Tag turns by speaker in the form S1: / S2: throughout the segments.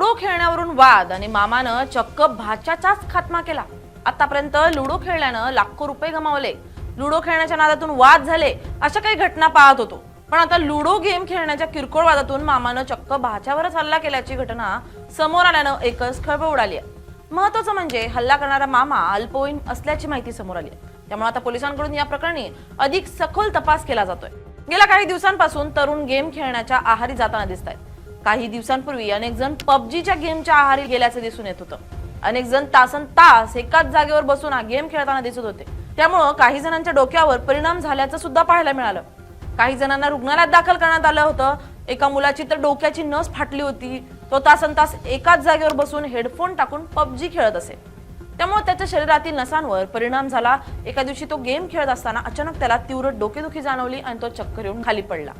S1: Ludo खेळण्यावरून वाद आणि मामानं चक्क भाच्याचाच खात्मा केला। आतापर्यंत लुडो खेळल्यानं लाखो रुपये गमावले, लुडो खेळण्याच्या नादातून वाद झाले, अशा काही घटना पाहत होतो। पण आता लुडो गेम खेळण्याच्या किरकोळ वादातून मामानं चक्क भाच्यावरच हल्ला केल्याची घटना समोर आल्यानं एकच खळबळ उडाली आहे। महत्त्वाचं म्हणजे हल्ला करणारा मामा अल्पवयीन असल्याची माहिती समोर आली आहे। त्यामुळे आता पोलिसांकडून या प्रकरणी अधिक सखोल तपास केला जातोय। गेल्या काही दिवसांपासून तरुण गेम खेळण्याच्या आहारी जाताना दिसतायत। काही दिवसांपूर्वी अनेक जण पबजीच्या गेमच्या आहारी गेल्याचे दिसून येत होतं। अनेक जण तासनतास एकाच जागेवर बसून हा गेम खेळताना दिसत होते। त्यामुळे काही जणांच्या डोक्यावर परिणाम झाल्याचं सुद्धा पाहायला मिळालं। काही जणांना रुग्णालयात दाखल करण्यात आलं होतं। एका मुलाची तर डोक्याची नस फाटली होती। तो तासनतास एकाच जागेवर बसून हेडफोन टाकून पबजी खेळत असे। त्यामुळे त्याच्या शरीरातील नसांवर परिणाम झाला। एका दिवशी तो गेम खेळत असताना अचानक त्याला तीव्र डोकेदुखी जाणवली आणि तो चक्कर येऊन खाली पडला।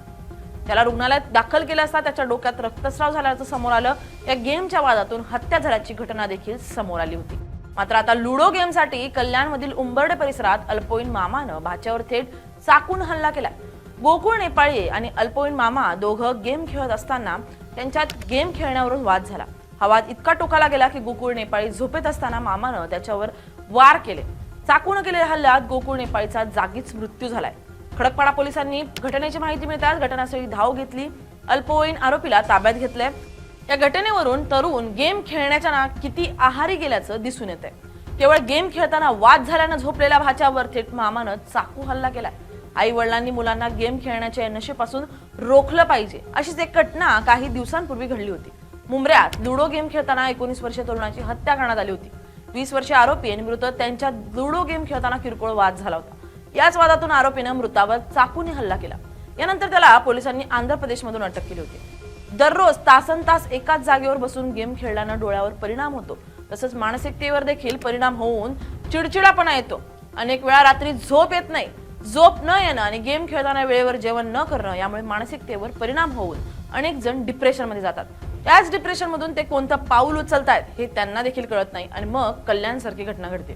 S1: त्याला रुग्णालयात दाखल केलं असता त्याच्या डोक्यात रक्तस्राव झाल्याचं समोर आलं। या गेमच्या वादातून हत्या झाल्याची घटना देखील समोर आली होती। मात्र आता लुडो गेमसाठी कल्याणमधील उंबर्डे परिसरात अल्पवयीन मामानं भाच्यावर थेट चाकून हल्ला केला। गोकुळ नेपाळी आणि अल्पवयीन मामा दोघं गेम खेळत असताना त्यांच्यात गेम खेळण्यावरून वाद झाला। हा वाद इतका टोकाला गेला की गोकुळ नेपाळी झोपेत असताना मामानं त्याच्यावर वार केले। चाकून केलेल्या हल्ल्यात गोकुळ नेपाळीचा जागीच मृत्यू झालाय। खडकपाडा पोलिसांनी घटनेची माहिती मिळताच घटनास्थळी धाव घेतली। अल्पवयीन आरोपीला ताब्यात घेतलंय। या घटनेवरून तरुण गेम खेळण्याच्या किती आहारी गेल्याचं दिसून येतंय। केवळ गेम खेळताना वाद झाल्यानं झोपलेल्या भाच्यावर थेट मामानं चाकू हल्ला केलाय। आई वडिलांनी मुलांना गेम खेळण्याच्या नशेपासून रोखलं पाहिजे, अशीच एक घटना काही दिवसांपूर्वी घडली होती। मुंबऱ्यात लुडो गेम खेळताना 19 वर्षीय तरुणाची हत्या करण्यात आली होती। 20 वर्षीय आरोपी आणि मृत त्यांच्या लुडो गेम खेळताना किरकोळ वाद झाला होता। याच वादातून आरोपीनं मृतावर चाकूने हल्ला केला। यानंतर त्याला पोलिसांनी आंध्र प्रदेशमधून अटक केली होती। दररोज तासनतास एकाच जागेवर बसून गेम खेळल्यानं डोळ्यावर परिणाम होतो, तसंच मानसिकतेवर देखील परिणाम होऊन चिडचिडापणा येतो। अनेक वेळा रात्री झोप येत नाही। झोप न येणं आणि गेम खेळताना वेळेवर जेवण न करणं यामुळे मानसिकतेवर परिणाम होऊन अनेक जण डिप्रेशनमध्ये जातात। याच डिप्रेशनमधून ते कोणतं पाऊल उचलतायत हे त्यांना देखील कळत नाही आणि मग कल्याणसारखी घटना घडते।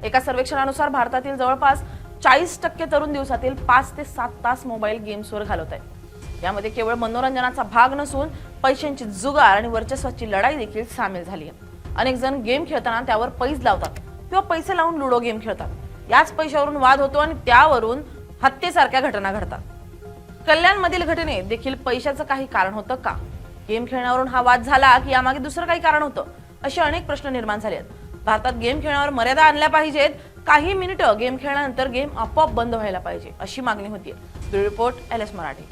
S1: एका सर्वेक्षणानुसार भारतातील जवळपास 40% तरुण दिवसातील 5 ते 7 तास मोबाईल गेम्सवर घालवत आहेत। यामध्ये केवळ मनोरंजनाचा भाग नसून पैशांची जुगार आणि वर्चस्वाची लढाई देखील सामील झाली आहे। अनेक जण गेम खेळताना त्यावर पैसे लावतात किंवा पैसे लावून लुडो गेम खेळतात। याच पैशावरून वाद होतो आणि त्यावरून हत्येसारख्या घटना घडतात। कल्याणमधील घटनेत देखील पैशाचं काही कारण होतं का? गेम खेळण्यावरून हा वाद झाला की यामागे दुसरं काही कारण होतं? असे अनेक प्रश्न निर्माण झाले आहेत। भारतात गेम खेळण्यावर मर्यादा आणल्या पाहिजेत। काही मिनिटं गेम खेळल्यानंतर गेम आपोआप बंद व्हायला पाहिजे, अशी मागणी होती। Bureau report LS Marathi.